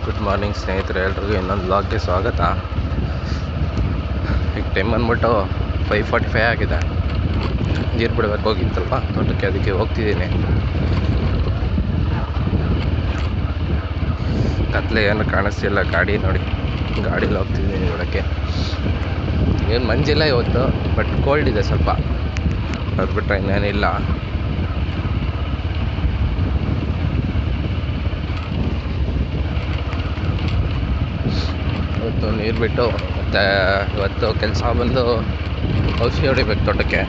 Good morning ಸ್ನೇಹಿತರೆ, ಎಲ್ರಿಗೂ ಇನ್ನೊಂದು ಬ್ಲಾಗ್ಗೆ ಸ್ವಾಗತ. ಈಗ ಟೈಮ್ ಬಂದ್ಬಿಟ್ಟು 5:45 ಆಗಿದೆ. ನೀರು ಬಿಡಬೇಕು ಹೋಗಿತ್ತಲ್ವ ತೋಟಕ್ಕೆ, ಅದಕ್ಕೆ ಹೋಗ್ತಿದ್ದೀನಿ. ಕತ್ಲೆ ಏನು ಕಾಣಿಸ್ತಿಲ್ಲ, ಗಾಡಿ ನೋಡಿ, ಗಾಡೀಲಿ ಹೋಗ್ತಿದ್ದೀನಿ ನೋಡೋಕ್ಕೆ. ಏನು ಮಂಜಿಲ್ಲ ಇವತ್ತು, ಬಟ್ ಕೋಲ್ಡ್ ಇದೆ ಸ್ವಲ್ಪ, ಅದು ಬಿಟ್ಟರೆ ಇನ್ನೇನಿಲ್ಲ. ಇವತ್ತು ನೀರು ಬಿಟ್ಟು ಮತ್ತು ಇವತ್ತು ಕೆಲಸ ಬಂದು ಔಷಧಿ ಹೊಡಿಬೇಕು ತೋಟಕ್ಕೆ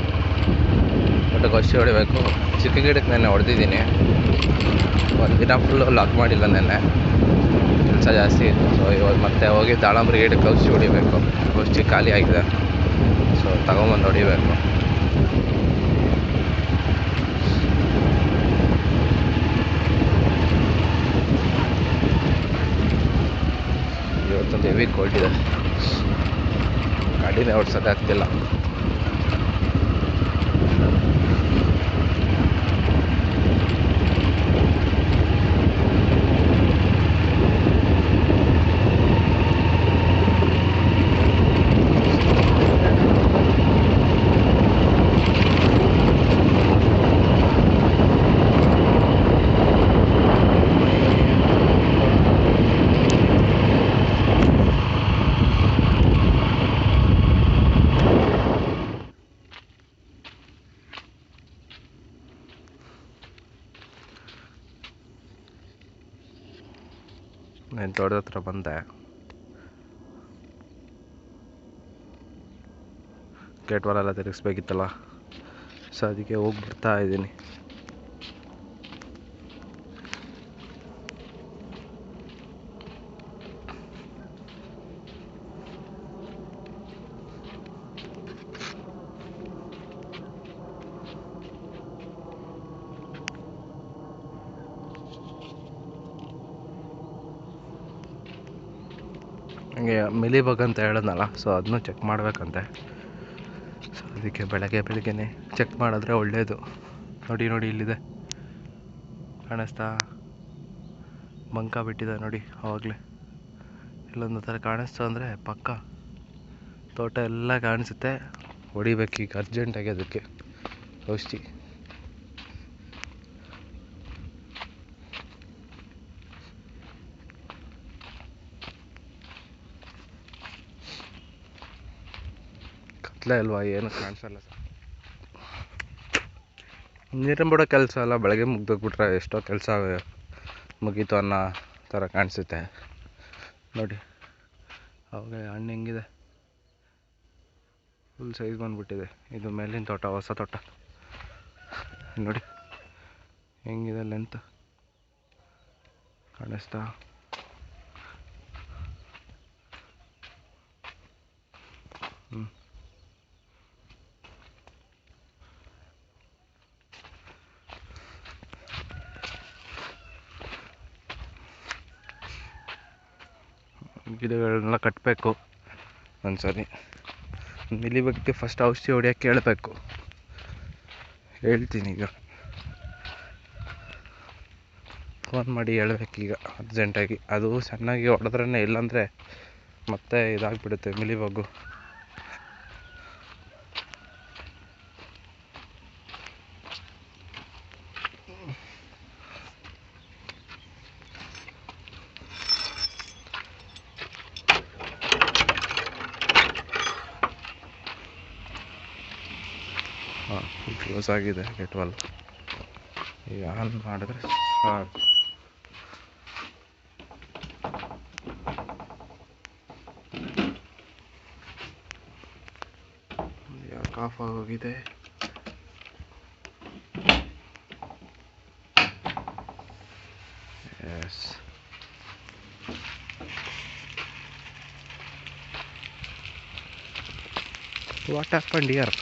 ಔಷಧಿ ಹೊಡಿಬೇಕು. ಚಿಕ್ಕ ಗಿಡಕ್ಕೆ ನೆನ್ನೆ ಹೊಡೆದಿದ್ದೀನಿ, ಒಂದು ದಿನ ಫುಲ್ಲು ಲಾಕ್ ಮಾಡಿಲ್ಲ. ನೆನ್ನೆ ಕೆಲಸ ಜಾಸ್ತಿ ಇತ್ತು. ಸೊ ಇವಾಗ ಮತ್ತೆ ಹೋಗಿ ದಾಳಂಬ್ರಿ ಗಿಡಕ್ಕೆ ಔಷಧಿ ಹೊಡಿಬೇಕು. ಔಷಧಿ ಖಾಲಿ ಆಗಿದೆ, ಸೊ ತಗೊಂಬಂದು ಹೊಡಿಬೇಕು. ಇವತ್ತೊಂದು ಹೆವಿ ಕೋಲ್ಡ್ ಇದೆ, ಗಾಡಿನೇ ಓಡಿಸೋದೇ ಆಗ್ತಿಲ್ಲ. ನಾನು ತೋಟದ ಹತ್ರ ಬಂದೆ, ಗೇಟ್ ವಾಲೆಲ್ಲ ತಿರುಗಿಸ್ಬೇಕಿತ್ತಲ್ಲ, ಸೊ ಅದಕ್ಕೆ ಹೋಗಿ ಬರ್ತಾ ಇದ್ದೀನಿ. ಹಂಗೆ ಮಿಲಿಬಗ್ ಅಂತ ಹೇಳಿದ್ನಲ್ಲ, ಸೊ ಅದನ್ನು ಚೆಕ್ ಮಾಡಬೇಕಂತೆ. ಸೊ ಅದಕ್ಕೆ ಬೆಳಗ್ಗೆನೇ ಚೆಕ್ ಮಾಡಿದ್ರೆ ಒಳ್ಳೆಯದು. ನೋಡಿ ಇಲ್ಲಿದೆ, ಕಾಣಿಸ್ತಾ? ಬಂಕ ಬಿಟ್ಟಿದೆ ನೋಡಿ ಆವಾಗಲೇ. ಇಲ್ಲೊಂದು ಥರ ಕಾಣಿಸ್ತು ಅಂದರೆ ಪಕ್ಕ ತೋಟ ಎಲ್ಲ ಕಾಣಿಸುತ್ತೆ. ಹೊಡಿಬೇಕೀಗ ಅರ್ಜೆಂಟಾಗಿ ಅದಕ್ಕೆ ಔಷಧಿ. ಕತ್ಲೆ ಅಲ್ವಾ, ಏನು ಕಾಣಿಸಲ್ಲ. ನೀರಿನ ಬಿಡೋ ಕೆಲಸ ಎಲ್ಲ ಬೆಳಗ್ಗೆ ಮುಗ್ದೋಗ್ಬಿಟ್ರೆ ಎಷ್ಟೋ ಕೆಲಸ ಮುಗೀತು ಅನ್ನೋ ಥರ ಕಾಣಿಸುತ್ತೆ ನೋಡಿ. ಅವಾಗ ಹಣ್ಣು ಹೆಂಗಿದೆ, ಫುಲ್ ಸೈಜ್ ಬಂದುಬಿಟ್ಟಿದೆ. ಇದು ಮೇಲಿನ ತೋಟ, ಹೊಸ ತೋಟ ನೋಡಿ ಹೆಂಗಿದೆ, ಲೆಂತ್ ಕಾಣಿಸ್ತಾ? ಗಿಡಗಳನ್ನೆಲ್ಲ ಕಟ್ಟಬೇಕು ಒಂದ್ಸರಿ. ಮಿಲಿಬಗ್ಗೆ ಫಸ್ಟ್ ಔಷಧಿ ಹೊಡಿಯೋಕ್ಕೆ ಹೇಳಬೇಕು, ಹೇಳ್ತೀನಿ ಈಗ. ಫೋನ್ ಮಾಡಿ ಹೇಳ್ಬೇಕೀಗ ಅರ್ಜೆಂಟಾಗಿ. ಅದು ಚೆನ್ನಾಗಿ ಹೊಡೆದ್ರೇ, ಇಲ್ಲಾಂದರೆ ಮತ್ತೆ ಇದಾಗಿಬಿಡುತ್ತೆ ಮಿಲಿಬಗ್ಗು. ಕ್ಲೋಸ್ ಆಗಿದೆ ಗೇಟ್ ವಾಲ್. ಈಗ ಆನ್ ಮಾಡಿದ್ರೆ ಸಾಕು. ಯಾಕೆ ಆಫ್ ಆಗೋಗಿದೆ? Yes, what happened here?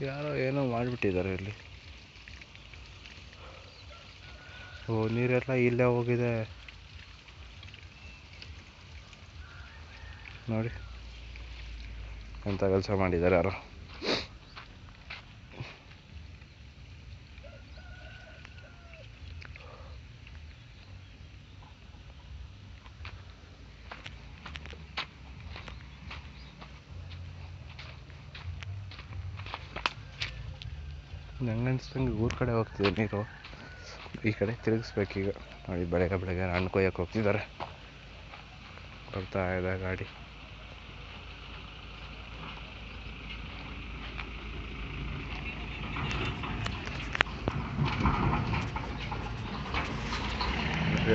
ಯಾರೋ ಏನೋ ಮಾಡಿಬಿಟ್ಟಿದ್ದಾರೆ ಇಲ್ಲಿ. ಓ, ನೀರೆಲ್ಲ ಇಲ್ಲೇ ಹೋಗಿದೆ ನೋಡಿ. ಎಂಥ ಕೆಲಸ ಮಾಡಿದ್ದಾರೆ ಯಾರು. ನಂಗೆ ಅನ್ಸ್ದಂಗೆ ಊರ ಕಡೆ ಹೋಗ್ತಿದೆ ನೀರು, ಈ ಕಡೆ ತಿರುಗಿಸ್ಬೇಕೀಗ. ನೋಡಿ ಬೆಳಗ್ಗೆ ಬೆಳಗ್ಗೆ ಹಣ್ಣು ಕೊಯ್ಯಕ್ಕೆ ಹೋಗ್ತಿದ್ದಾರೆ, ಬರ್ತಾ ಇದೆ ಗಾಡಿ.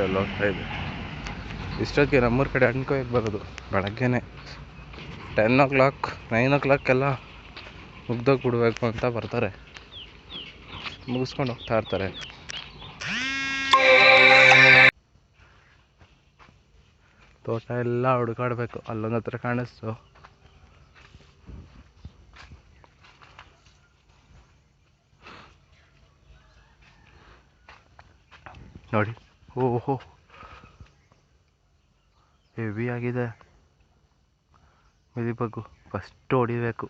ಅಲ್ಲಿ ಹೋಗ್ತಾ ಇದೆ. ಇಷ್ಟೊತ್ತಿಗೆ ನಮ್ಮೂರ ಕಡೆ ಹಣ್ಣು ಕೊಯ್ಯಕ್ಕೆ ಬರೋದು ಬೆಳಗ್ಗೆನೆ 10 o'clock 9 o'clock ಎಲ್ಲ ಮುಗ್ದೋಗಿ ಬಿಡಬೇಕು ಅಂತ ಬರ್ತಾರೆ, ಮುಗಿಸ್ಕೊಂಡು ಹೋಗ್ತಾ ಇರ್ತಾರೆ. ತೋಟ ಎಲ್ಲ ಹುಡುಕಾಡ್ಬೇಕು. ಅಲ್ಲೊಂದು ಹತ್ರ ಕಾಣಿಸ್ತು, ನೋಡಿ. ಓಹೋ, ಹೆವಿ ಆಗಿದೆ ಮಿಲಿಬಗ್ಗು. ಫಸ್ಟ್ ಹೊಡಿಬೇಕು.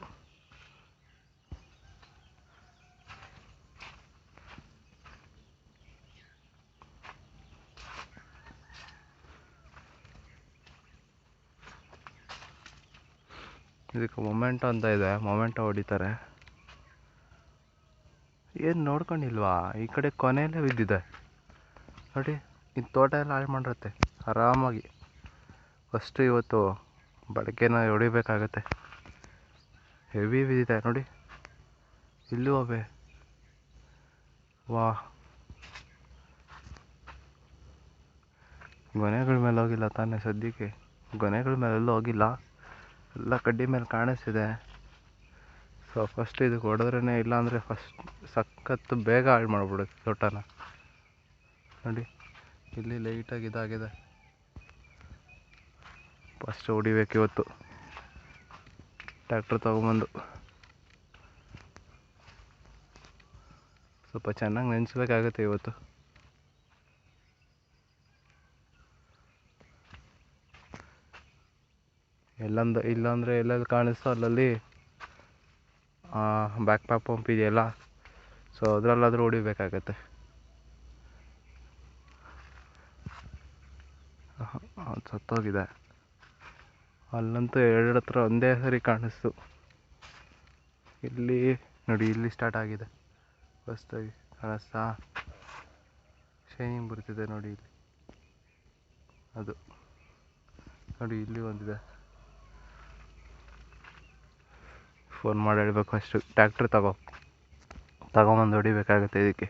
ಇದಕ್ಕೆ ಮೊಮೆಂಟೋ ಅಂತ ಇದೆ, ಮೊಮೆಂಟೋ ಹೊಡಿತಾರೆ. ಏನು ನೋಡ್ಕೊಂಡಿಲ್ವಾ? ಈ ಕಡೆ ಕೊನೆಯಲ್ಲೇ ಬಿದ್ದಿದೆ ನೋಡಿ. ಈ ತೋಟ ಎಲ್ಲ ಹಾಳು ಮಾಡಿರುತ್ತೆ ಆರಾಮಾಗಿ. ಫಸ್ಟು ಇವತ್ತು ಬೆಳಗ್ಗೆನ ಹೊಡಿಬೇಕಾಗತ್ತೆ. ಹೆವಿ ಬಿದ್ದಿದೆ ನೋಡಿ. ಇಲ್ಲೂ ಅವೆ. ವಾ, ಗೊನೆಗಳ ಮೇಲೆ ಹೋಗಿಲ್ಲ ತಾನೇ ಸದ್ಯಕ್ಕೆ. ಗೊನೆಗಳ ಮೇಲೆಲ್ಲೂ ಹೋಗಿಲ್ಲ, ಎಲ್ಲ ಕಡ್ಡಿ ಮೇಲೆ ಕಾಣಿಸ್ತಿದೆ. ಸೊ ಫಸ್ಟ್ ಇದಕ್ಕೆ ಹೊಡೆದ್ರೇ, ಇಲ್ಲಾಂದರೆ ಫಸ್ಟ್ ಸಖತ್ತು ಬೇಗ ಹಾಳು ಮಾಡಿಬಿಡುತ್ತೆ ತೋಟನ. ನೋಡಿ ಇಲ್ಲಿ ಲೈಟಾಗಿ ಇದಾಗಿದೆ. ಫಸ್ಟ್ ಹೊಡಿಬೇಕು ಇವತ್ತು, ಟ್ರ್ಯಾಕ್ಟರ್ ತೊಗೊಂಬಂದು ಸ್ವಲ್ಪ ಚೆನ್ನಾಗಿ ನೆನೆಸ್ಬೇಕಾಗುತ್ತೆ ಇವತ್ತು. ಇಲ್ಲಾಂದರೆ ಎಲ್ಲೆಲ್ಲಿ ಕಾಣಿಸ್ತೋ ಅಲ್ಲಲ್ಲಿ ಬ್ಯಾಕ್ ಪಂಪ್ ಇದೆಯಲ್ಲ, ಸೊ ಅದರಲ್ಲಾದರೂ ಹೊಡಿಬೇಕಾಗತ್ತೆ. ಅದು ಸತ್ತೋಗಿದೆ. ಅಲ್ಲಂತೂ 2 ಹತ್ರ ಒಂದೇ ಸರಿ ಕಾಣಿಸ್ತು. ಇಲ್ಲಿ ನೋಡಿ, ಇಲ್ಲಿ ಸ್ಟಾರ್ಟ್ ಆಗಿದೆ ಹೊಸ್ದಾಗಿ ಕಾಣಿಸ್ತಾ, ಶೈನಿಂಗ್ ಬರ್ತಿದೆ ನೋಡಿ ಇಲ್ಲಿ. ಅದು ನೋಡಿ, ಇಲ್ಲಿ ಒಂದಿದೆ. ಫೋನ್ ಮಾಡಿ ಹೇಳ್ಬೇಕು ಅಷ್ಟು. ಟ್ಯಾಕ್ಟ್ರ್ ತಗೊಂಬಂದು ಹೊಡಿಬೇಕಾಗತ್ತೆ ಇದಕ್ಕೆ.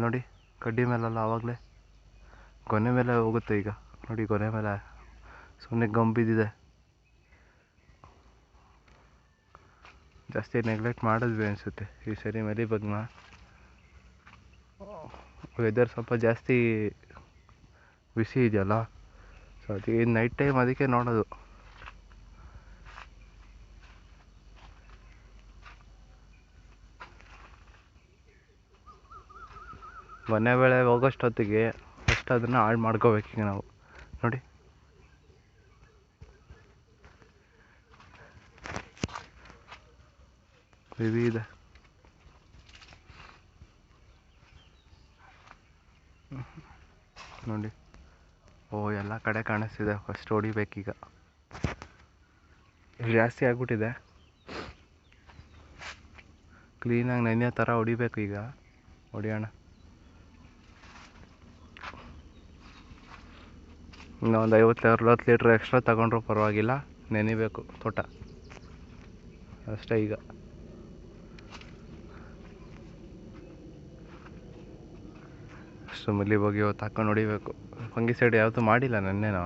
ನೋಡಿ ಕಡ್ಡಿ ಮೇಲೆಲ್ಲ ಆವಾಗಲೇ ಗೊನೆ ಮೇಲೆ ಹೋಗುತ್ತೆ. ಈಗ ನೋಡಿ, ಗೊನೆ ಮೇಲೆ ಸುಮ್ಮನೆ ಗಂಬಿದ್ದಿದೆ. ಜಾಸ್ತಿ ನೆಗ್ಲೆಕ್ಟ್ ಮಾಡಿದ್ವಿ ಅನಿಸುತ್ತೆ ಈ ಸರಿ ಮಿಲಿಬಗ್ನ. ವೆದರ್ ಸ್ವಲ್ಪ ಜಾಸ್ತಿ ಬಿಸಿ ಇದೆಯಲ್ಲ, ಸೊ ಅದಕ್ಕೆ ನೈಟ್ ಟೈಮ್ ಅದಕ್ಕೆ ನೋಡೋದು. ಗೊನೆ ಬೆಳೆ ಹೋಗೋಷ್ಟೊತ್ತಿಗೆ ಫಸ್ಟ್ ಅದನ್ನು ಹಾಳು ಮಾಡ್ಕೋಬೇಕೀಗ ನಾವು. ನೋಡಿ ಹೆವಿ ಇದೆ. ನೋಡಿ, ಎಲ್ಲ ಕಡೆ ಕಾಣಿಸ್ತಿದೆ. ಫಸ್ಟ್ ಹೊಡಿಬೇಕೀಗ. ಜಾಸ್ತಿ ಆಗ್ಬಿಟ್ಟಿದೆ, ಕ್ಲೀನಾಗಿ ನೆನೆಯೋ ಥರ ಹೊಡಿಬೇಕು ಈಗ. ಹೊಡಿಯೋಣ. ಇನ್ನೊಂದು 50-60 ಲೀಟ್ರ್ ಎಕ್ಸ್ಟ್ರಾ ತಗೊಂಡ್ರೂ ಪರವಾಗಿಲ್ಲ, ನೆನಿಬೇಕು ತೋಟ ಅಷ್ಟೇ. ಈಗ ಅಷ್ಟು ಮಿಲಿಬಗ್ ಇವತ್ತು ಹಾಕೊಂಡು ಹೊಡಿಬೇಕು. ಫಂಗಿಸೈಡ್ ಯಾವುದು ಮಾಡಿಲ್ಲ ನೆನ್ನೆನೋ,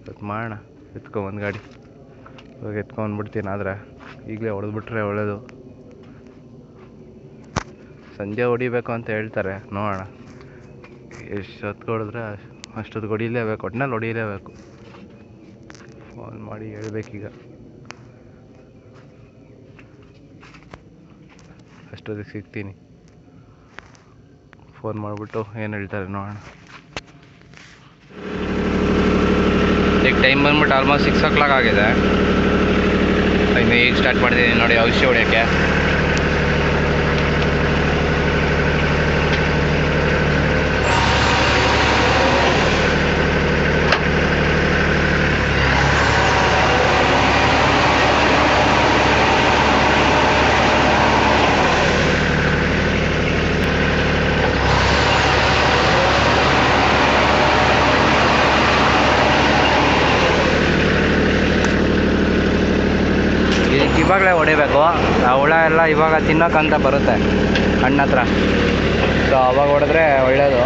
ಇವತ್ತು ಮಾಡೋಣ. ಎತ್ಕೊಂಬಂದು ಗಾಡಿ ಇವಾಗ ಎತ್ಕೊಂಡ್ಬಿಡ್ತೀನಿ. ಆದರೆ ಈಗಲೇ ಹೊಡೆದ್ಬಿಟ್ರೆ ಒಳ್ಳೆಯದು. ಸಂಜೆ ಹೊಡಿಬೇಕು ಅಂತ ಹೇಳ್ತಾರೆ, ನೋಡೋಣ ಎಷ್ಟೊತ್ತು ಹೊಡೆದ್ರೆ ಅಷ್ಟೊತ್ತು ಹೊಡಿಲೇಬೇಕು, ಒಟ್ಟಿನಲ್ಲಿ ಹೊಡಿಲೇಬೇಕು. ಫೋನ್ ಮಾಡಿ ಹೇಳ್ಬೇಕೀಗ. ಅಷ್ಟೊತ್ತಿಗೆ ಸಿಗ್ತೀನಿ. ಫೋನ್ ಮಾಡಿಬಿಟ್ಟು ಏನು ಹೇಳ್ತಾರೆ ನೋಡೋಣ. ಈಗ ಟೈಮ್ ಬಂದ್ಬಿಟ್ಟು ಆಲ್ಮೋಸ್ಟ್ 6 o'clock ಆಗಿದೆ. ಇನ್ನು ಈಗ ಸ್ಟಾರ್ಟ್ ಮಾಡಿದ್ದೀನಿ ನೋಡಿ ಔಷಧಿ ಹೊಡೆಯೋಕ್ಕೆ. ಇವಾಗಲೇ ಹೊಡಿಬೇಕು. ಆ ಹುಳ ಎಲ್ಲ ಇವಾಗ ತಿನ್ನೋಕ್ಕಂತ ಬರುತ್ತೆ ಹಣ್ಣು ಹತ್ರ, ಸೊ ಅವಾಗ ಹೊಡೆದ್ರೆ ಒಳ್ಳೆಯದು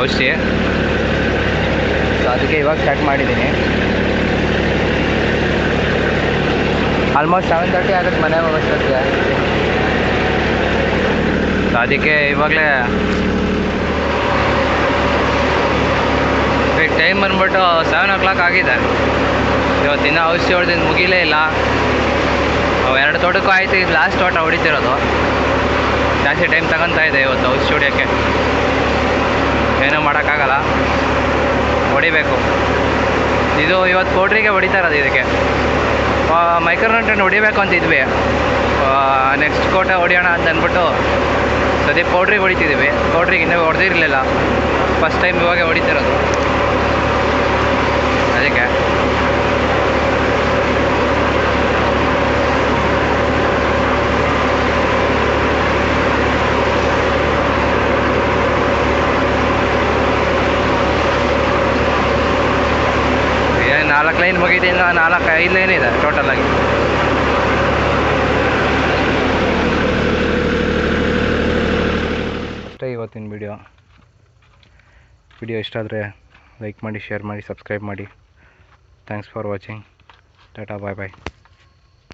ಔಷಧಿ. ಸೊ ಅದಕ್ಕೆ ಇವಾಗ ಸ್ಟಾರ್ಟ್ ಮಾಡಿದ್ದೀನಿ. ಆಲ್ಮೋಸ್ಟ್ 7:30 ಆಗುತ್ತೆ ಮನೆಗೆ ಹೋಗೋಷ್ಟೊತ್ತಿಗೆ. ಸೊ ಅದಕ್ಕೆ ಇವಾಗಲೇ ಈಗ ಟೈಮ್ ಬಂದ್ಬಿಟ್ಟು 7 o'clock ಆಗಿದೆ. ಇವತ್ತಿನ ಔಷಧಿ ಹೊಡೆದಿದ್ದು ಮುಗಿಲೇ ಇಲ್ಲ. ಅವು 2 ತೋಟಕ್ಕೂ ಆಯಿತು, ಇದು ಲಾಸ್ಟ್ ತೋಟ ಹೊಡಿತಿರೋದು. ಜಾಸ್ತಿ ಟೈಮ್ ತಗೊತಾ ಇದೆ ಇವತ್ತು ಔಷಧಿ ಹೊಡಿಯೋಕ್ಕೆ. ಏನೂ ಮಾಡೋಕ್ಕಾಗಲ್ಲ, ಹೊಡಿಬೇಕು. ಇದು ಇವತ್ತು ಪೌಡ್ರಿಗೆ ಹೊಡಿತಾ ಇರೋದು. ಇದಕ್ಕೆ ಮೈಕ್ರೋನ್ಯೂಟ್ರಿಯೆಂಟ್ ಹೊಡಿಬೇಕು ಅಂತಿದ್ವಿ, ನೆಕ್ಸ್ಟ್ ಕೋಟ ಹೊಡಿಯೋಣ ಅಂತ ಅಂದ್ಬಿಟ್ಟು ಸದ್ಯ ಪೌಡ್ರಿಗೆ ಹೊಡಿತಿದ್ದೀವಿ. ಪೌಡ್ರಿಗೆ ಇನ್ನೂ ಹೊಡೆದಿರಲಿಲ್ಲ, ಫಸ್ಟ್ ಟೈಮ್ ಇವಾಗ ಹೊಡಿತಿರೋದು ಅದಕ್ಕೆ. ಏನು 4 ಲೈನ್ ಮುಗಿದು, ಇನ್ನು 4-5 ಲೈನ್ ಇದೆ ಟೋಟಲಾಗಿ. ಅಷ್ಟೇ ಇವತ್ತಿನ ವಿಡಿಯೋ ಇಷ್ಟ ಆದರೆ ಲೈಕ್ ಮಾಡಿ, ಶೇರ್ ಮಾಡಿ, ಸಬ್ಸ್ಕ್ರೈಬ್ ಮಾಡಿ. Thanks for watching. ಟಾಟಾ, ಬಾಯ್ ಬಾಯ್.